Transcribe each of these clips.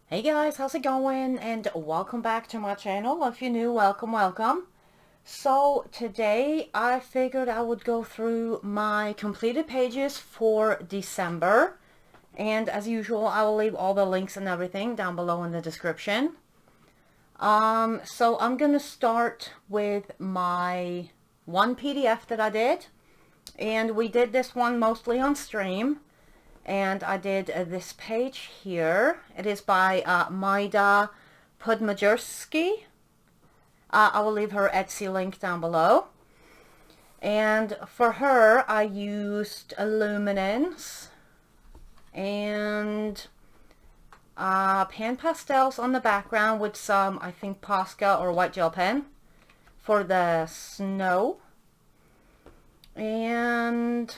Hey guys, how's it going? And welcome back to my channel. If you're new, welcome. So today I figured I would go through my completed pages for December. And as usual, I will leave all the links and everything down below in the description. So I'm gonna start with my one PDF that I did. And we did this one mostly on stream. And I did this page here. It is by Maida Podmajersky. I will leave her Etsy link down below. And for her, I used luminance and pan pastels on the background with some, I think, Posca or white gel pen for the snow. And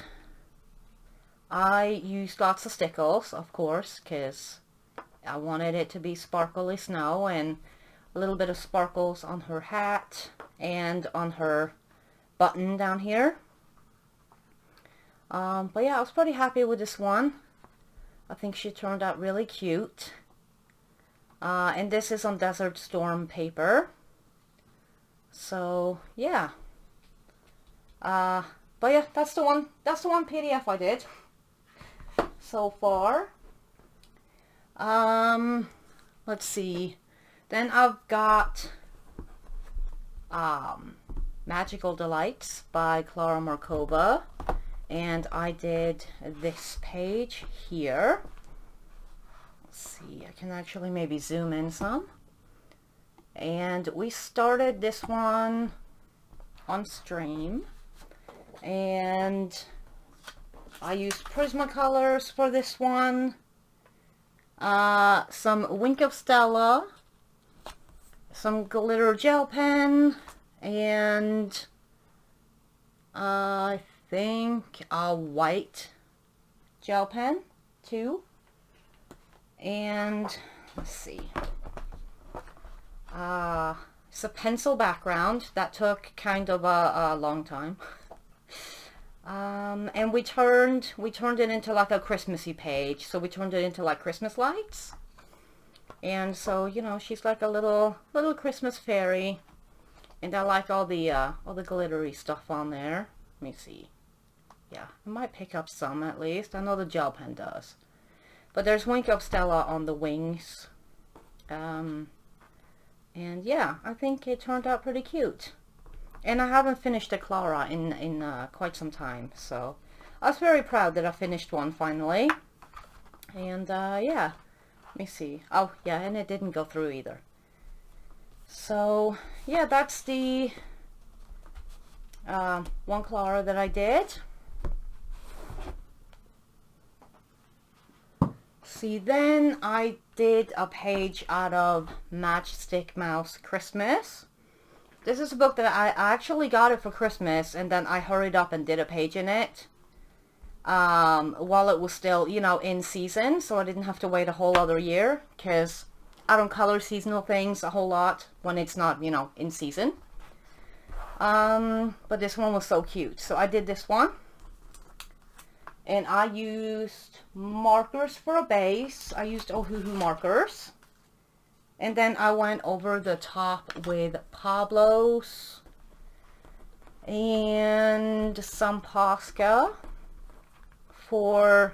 I used lots of stickles, of course, because I wanted it to be sparkly snow, and a little bit of sparkles on her hat and on her button down here. But yeah, I was pretty happy with this one. I think she turned out really cute. And this is on Desert Storm paper. So yeah. But yeah, that's the one PDF I did so far. Let's see. Then I've got Magical Delights by Clara Markova, and I did this page here. Let's see, I can actually maybe zoom in some. And we started this one on stream, and I used Prismacolors for this one, some Wink of Stella, some glitter gel pen, and I think a white gel pen too. And let's see, it's a pencil background that took kind of a long time. And we turned it into like a Christmassy page. So we turned it into like Christmas lights. And so, you know, she's like a little Christmas fairy. And I like all the glittery stuff on there. Let me see. Yeah, I might pick up some at least. I know the gel pen does. But there's Wink of Stella on the wings. And yeah, I think it turned out pretty cute. And I haven't finished a Clara in quite some time, so I was very proud that I finished one finally. And yeah, let me see. Oh yeah, and it didn't go through either. So yeah, that's the one Clara that I did. See, then I did a page out of Matchstick Mouse Christmas. This is a book that I actually got it for Christmas, and then I hurried up and did a page in it while it was still, you know, in season, so I didn't have to wait a whole other year, because I don't color seasonal things a whole lot when it's not, you know, in season. But this one was so cute, so I did this one. And I used markers for a base. I used Ohuhu markers. And then I went over the top with Pablo's and some Posca for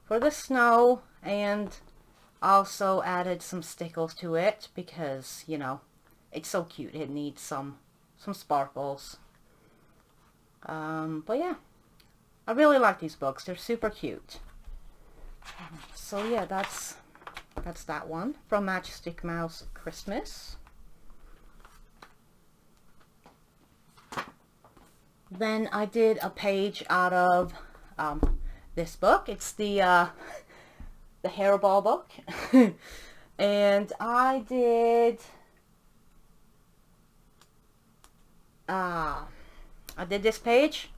the snow, and also added some stickles to it because, you know, it's so cute. It needs some sparkles. But yeah, I really like these books. They're super cute. So yeah, that's that one from Matchstick Mouse Christmas. Then I did a page out of this book. It's the Hairball Book. And I did this page.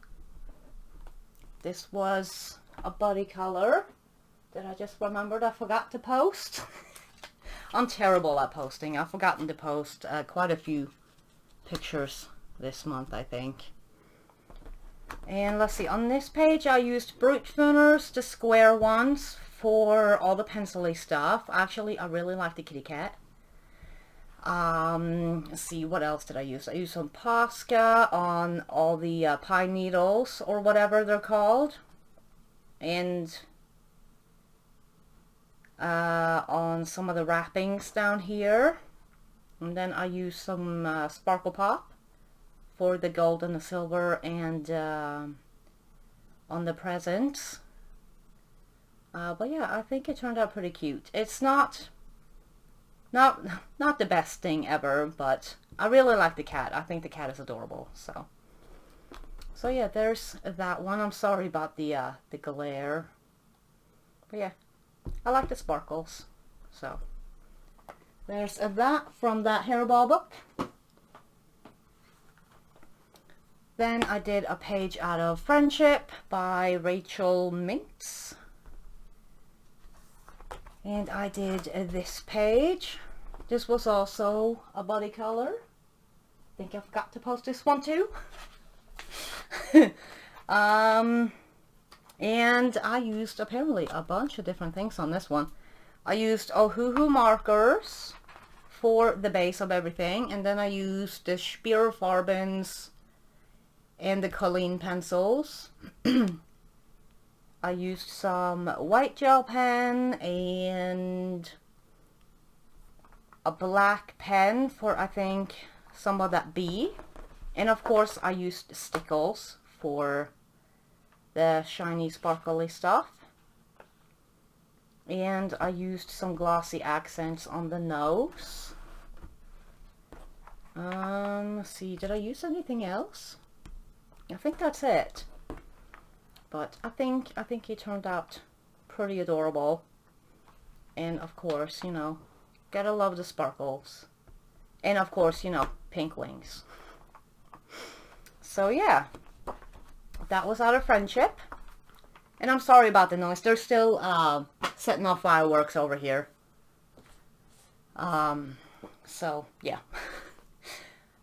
This was a buddy color that I just remembered I forgot to post. I'm terrible at posting. I've forgotten to post quite a few pictures this month, I think. And let's see, on this page I used Brute Spooners, the square ones, for all the pencil-y stuff. Actually, I really like the kitty cat. Let's see, what else did I use? I used some Posca on all the pine needles, or whatever they're called. And on some of the wrappings down here. And then I used some Sparkle Pop for the gold and the silver, and on the presents. But yeah, I think it turned out pretty cute. It's not the best thing ever, but I really like the cat. I think the cat is adorable. So yeah, there's that one. I'm sorry about the glare. But yeah, I like the sparkles. So there's that from that Hairball book. Then I did a page out of Friendship by Rachel Mintz. And I did this page. This was also a body color. I think I forgot to post this one too. And I used apparently a bunch of different things on this one. I used Ohuhu markers for the base of everything, and then I used the Spear Farbens and the Colleen pencils. I used some white gel pen and a black pen for, I think, some of that bee. And of course I used stickles for the shiny sparkly stuff. And I used some glossy accents on the nose. Let's see, did I use anything else? I think that's it. But I think he turned out pretty adorable. And of course, you know, gotta love the sparkles. And of course, you know, pink wings. So yeah, that was out of Friendship. And I'm sorry about the noise. They're still setting off fireworks over here. So yeah.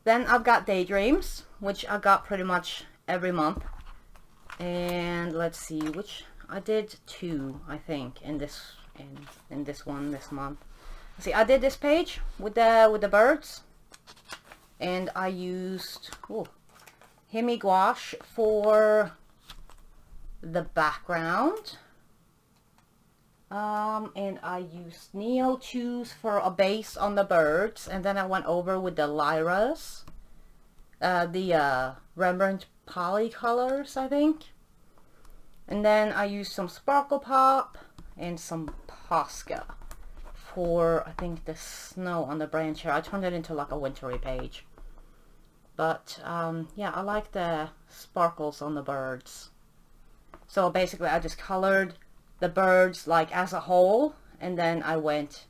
Then I've got Daydreams, which I got pretty much every month. And let's see, which I did 2, I think, in this one this month. Let's see, I did this page with the birds, and I used Hemi gouache for the background, and I used Neo Choose for a base on the birds, and then I went over with the Lyras, the Rembrandt Poly colors, I think. And then I used some Sparkle Pop and some Posca for, I think, the snow on the branch here. I turned it into like a wintry page. But yeah, I like the sparkles on the birds. So basically I just colored the birds like as a whole, and then I went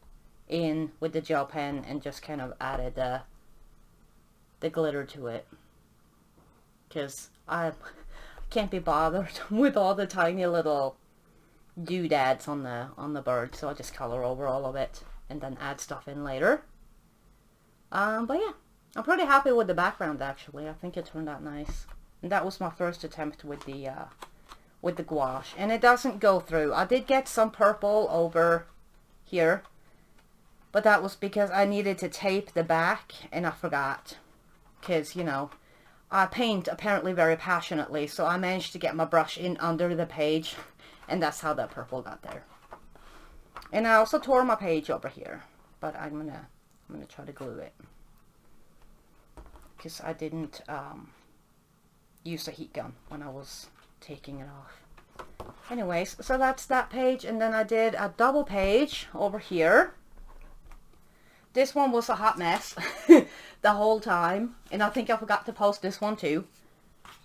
in with the gel pen and just kind of added the glitter to it. Because I can't be bothered with all the tiny little doodads on the bird, so I just color over all of it and then add stuff in later. But yeah, I'm pretty happy with the background actually. I think it turned out nice. And that was my first attempt with the gouache, and it doesn't go through. I did get some purple over here, but that was because I needed to tape the back and I forgot, because you know, I paint apparently very passionately, so I managed to get my brush in under the page, and that's how that purple got there. And I also tore my page over here, but I'm gonna try to glue it, because I didn't use a heat gun when I was taking it off. Anyways, so that's that page, and then I did a double page over here. This one was a hot mess the whole time, and I think I forgot to post this one too.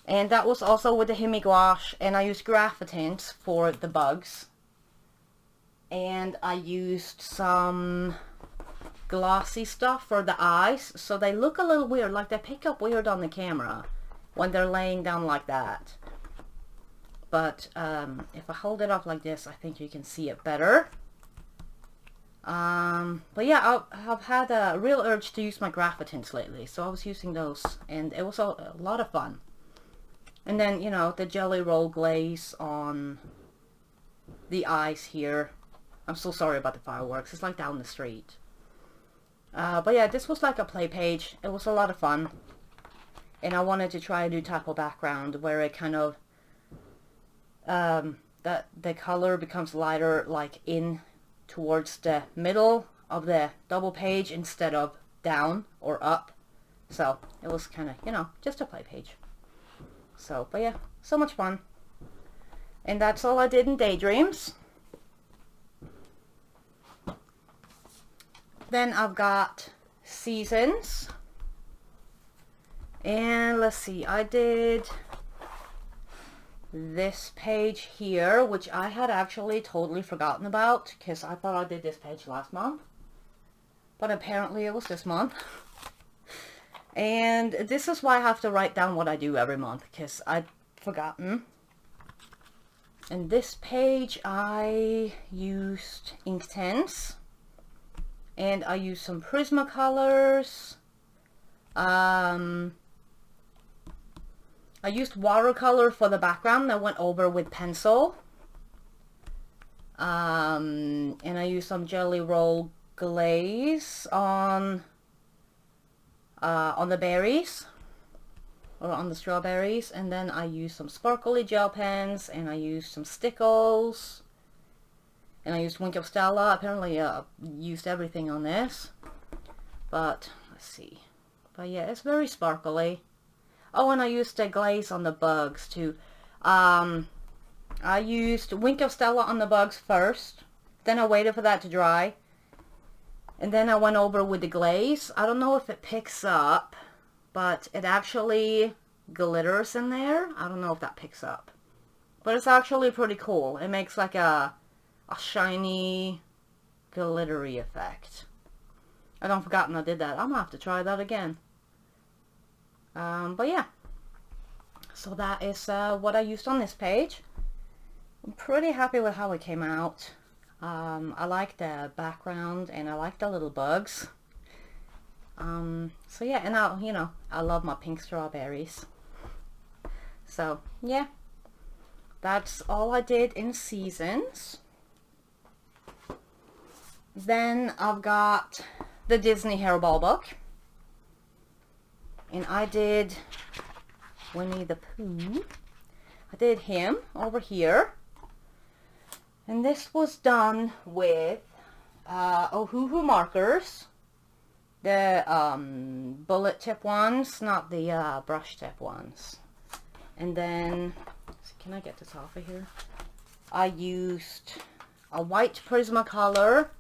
And that was also with the Hemi gouache, and I used Graphitints for the bugs. And I used some glossy stuff for the eyes, so they look a little weird, like they pick up weird on the camera when they're laying down like that. But if I hold it up like this, I think you can see it better. But yeah, I've had a real urge to use my Graphitints lately, so I was using those, and it was a lot of fun. And then, you know, the Jelly Roll glaze on the eyes here. I'm so sorry about the fireworks. It's like down the street. But yeah, this was like a play page. It was a lot of fun. And I wanted to try a new type of background where it kind of, that the color becomes lighter like in towards the middle of the double page instead of down or up. So it was kind of, you know, just a play page. So, but yeah, so much fun. And that's all I did in Daydreams. Then I've got Seasons. And let's see, I did this page here, which I had actually totally forgotten about because I thought I did this page last month. But apparently it was this month. And this is why I have to write down what I do every month because I'd forgotten. And this page I used Inktense. And I used some Prismacolors. I used watercolor for the background that went over with pencil. And I used some Jelly Roll glaze on the berries. Or on the strawberries. And then I used some sparkly gel pens. And I used some stickles. And I used Wink of Stella. Apparently used everything on this. But, let's see. But yeah, it's very sparkly. Oh, and I used the glaze on the bugs too. I used Wink of Stella on the bugs first. Then I waited for that to dry. And then I went over with the glaze. I don't know if it picks up. But it actually glitters in there. I don't know if that picks up. But it's actually pretty cool. It makes like a shiny, glittery effect. I don't forgotten I did that. I'm gonna have to try that again. But yeah. So that is what I used on this page. I'm pretty happy with how it came out. I like the background and I like the little bugs. So yeah, and I love my pink strawberries. So yeah, that's all I did in Seasons. Then I've got the Disney Hairball Book. And I did Winnie the Pooh. I did him over here. And this was done with Ohuhu markers. The bullet tip ones, not the brush tip ones. And then, can I get this off of here? I used a white Prismacolor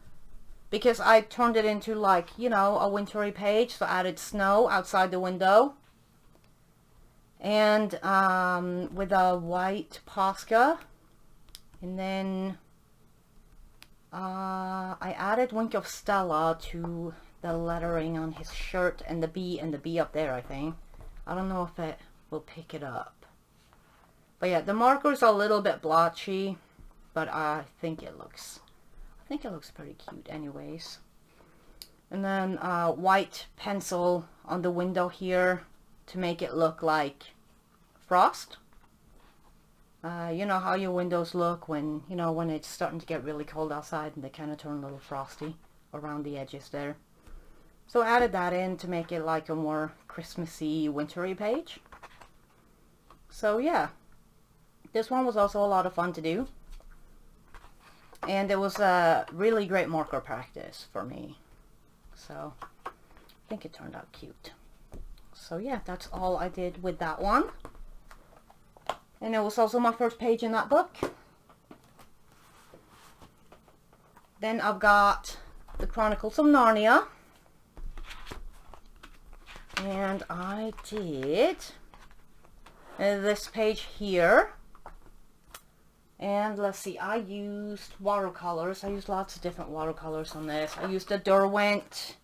because I turned it into like, you know, a wintry page. So I added snow outside the window. And with a white Posca. And then I added Wink of Stella to the lettering on his shirt and the B up there, I think. I don't know if it will pick it up. But yeah, the markers are a little bit blotchy, but I think it looks pretty cute anyways. And then white pencil on the window here to make it look like frost. You know how your windows look when, you know, when it's starting to get really cold outside and they kind of turn a little frosty around the edges there. So I added that in to make it like a more Christmassy, wintry page. So yeah, this one was also a lot of fun to do. And it was a really great marker practice for me. So I think it turned out cute. So yeah, that's all I did with that one. And it was also my first page in that book. Then I've got the Chronicles of Narnia. And I did this page here. And let's see, I used watercolors. I used lots of different watercolors on this. I used the Derwent,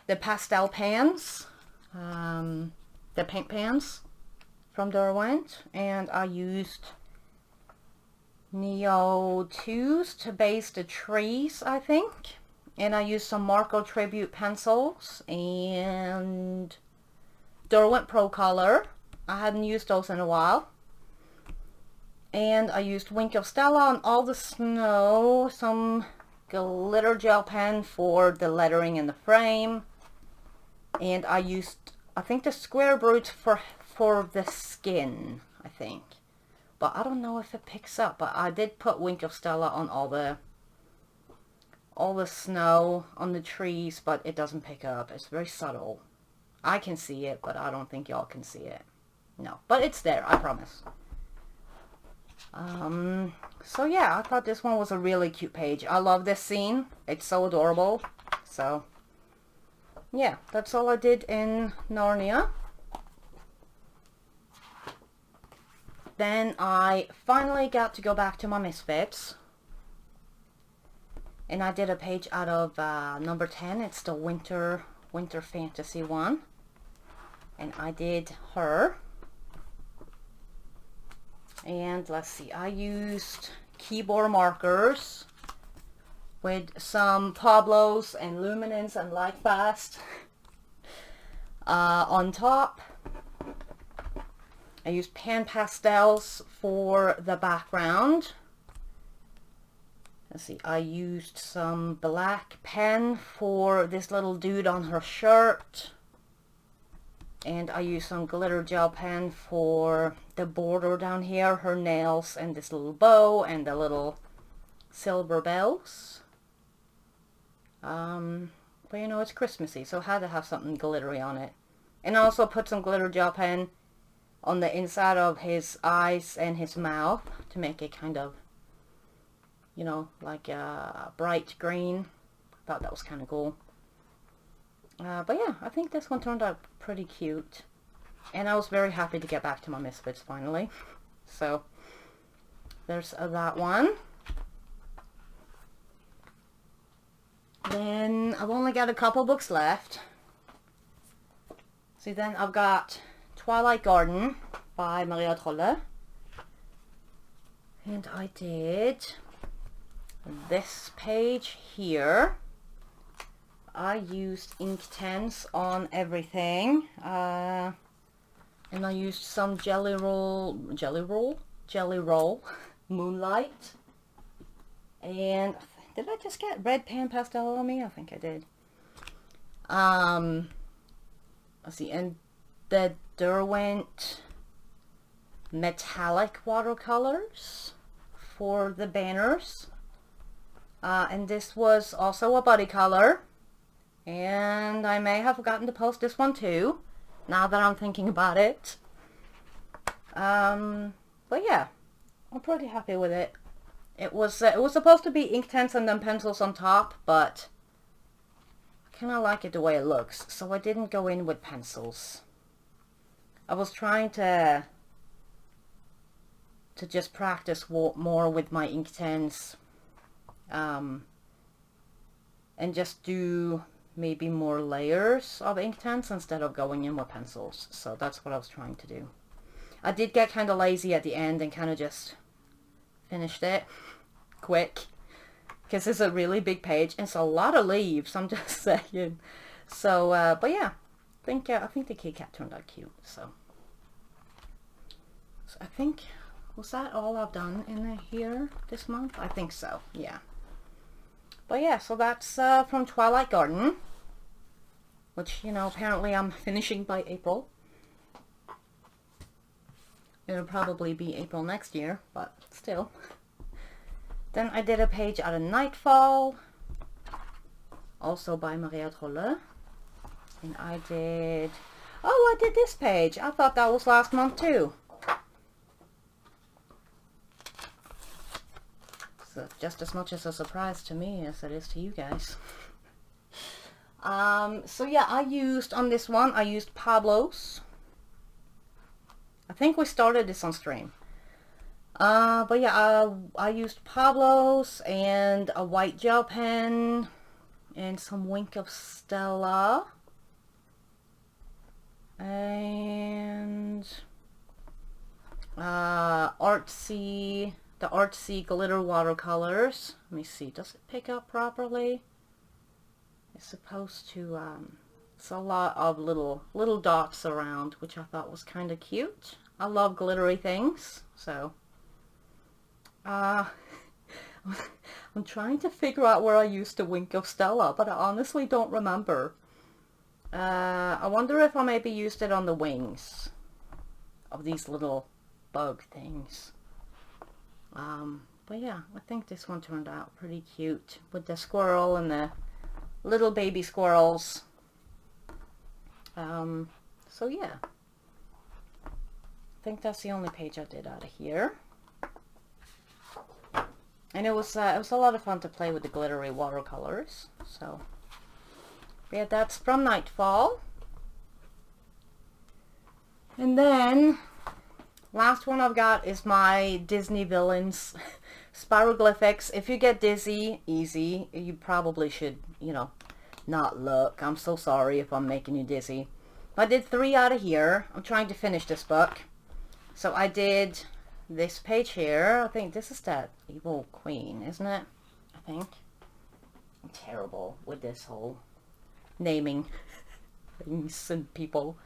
the pastel pans, the paint pans from Derwent. And I used Neo 2s to base the trees, I think. And I used some Marco Tribute pencils and Derwent Pro Color. I hadn't used those in a while. And I used Wink of Stella on all the snow, some glitter gel pen for the lettering in the frame, and I used, I think, the square brute for the skin, I think. But I don't know if it picks up, but I did put Wink of Stella on all the snow on the trees, but it doesn't pick up. It's very subtle. I can see it, but I don't think y'all can see it. No, but it's there, I promise. So yeah, I thought this one was a really cute page. I love this scene. It's so adorable. So yeah, that's all I did in Narnia. Then I finally got to go back to my Misfits. And I did a page out of number 10. It's the winter fantasy one. And I did her. And let's see, I used keyboard markers with some Pablos and Luminance and Lightfast on top. I used pan pastels for the background. Let's see, I used some black pen for this little dude on her shirt. And I used some glitter gel pen for the border down here, her nails, and this little bow, and the little silver bells. But you know, it's Christmassy, so I had to have something glittery on it. And I also put some glitter gel pen on the inside of his eyes and his mouth to make it kind of, you know, like a bright green. I thought that was kind of cool. But yeah, I think this one turned out pretty cute. And I was very happy to get back to my Misfits finally. So, there's that one. Then, I've only got a couple books left. See, then I've got Twilight Garden by Maria Trolle. And I did this page here. I used Inktense on everything, and I used some Jelly Roll Moonlight. And did I just get red pan pastel on me? I think I did. Let's see, and the Derwent metallic watercolors for the banners. And this was also a buddy color. And I may have forgotten to post this one too, now that I'm thinking about it. But yeah, I'm pretty happy with it. It was supposed to be Inktense and then pencils on top, but I kind of like it the way it looks, so I didn't go in with pencils. I was trying to just practice more with my Inktense, and just do maybe more layers of Inktense instead of going in with pencils. So that's what I was trying to do. I did get kind of lazy at the end and kind of just finished it quick, because it's a really big page and it's a lot of leaves, I'm just saying. So but yeah, I think the Kit Kat turned out cute. So I think, was that all I've done in here this month? I think so, yeah. But yeah, so that's from Twilight Garden, which, you know, apparently I'm finishing by April. It'll probably be April next year, but still. Then I did a page out of Nightfall, also by Maria Trolle. And I did this page. I thought that was last month too. So just as much as a surprise to me as it is to you guys. So yeah, I used Pablos. I think we started this on stream. But yeah, I used Pablos and a white gel pen and some Wink of Stella and the artsy glitter watercolors. Let me see, does it pick up properly? It's supposed to, it's a lot of little dots around, which I thought was kind of cute. I love glittery things, so Uh, I'm trying to figure out where I used the Wink of Stella, but I honestly don't remember. I wonder if I maybe used it on the wings of these little bug things. But yeah, I think this one turned out pretty cute with the squirrel and the little baby squirrels. So yeah, I think that's the only page I did out of here. And it was a lot of fun to play with the glittery watercolors. So yeah, that's from Nightfall. And then last one I've got is my Disney Villains Spiroglyphics. If you get dizzy, easy. You probably should, you know, not look. I'm so sorry if I'm making you dizzy. I did 3 out of here. I'm trying to finish this book. So I did this page here. I think this is that evil queen, isn't it? I think. I'm terrible with this whole naming things and people.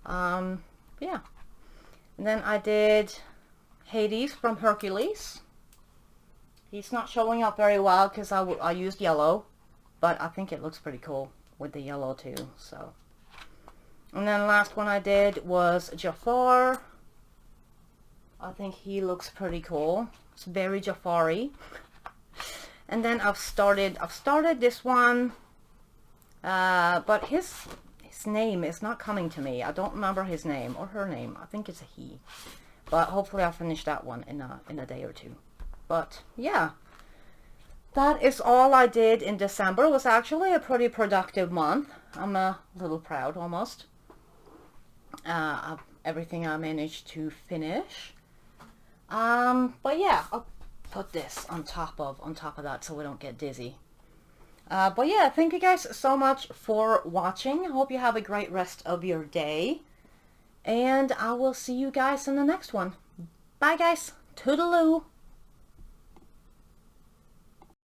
Yeah. And then I did Hades from Hercules. He's not showing up very well because I used yellow, but I think it looks pretty cool with the yellow too. So, and then the last one I did was Jafar. I think he looks pretty cool. It's very Jafar-y. And then I've started this one, but his name is not coming to me. I don't remember his name or her name. I think it's a he. But hopefully I'll finish that one in a day or two. But yeah, that is all I did in December. It was actually a pretty productive month. I'm a little proud almost of everything I managed to finish. But yeah, I'll put this on top of that so we don't get dizzy. But yeah, thank you guys so much for watching. I hope you have a great rest of your day. And I will see you guys in the next one. Bye guys. Toodaloo.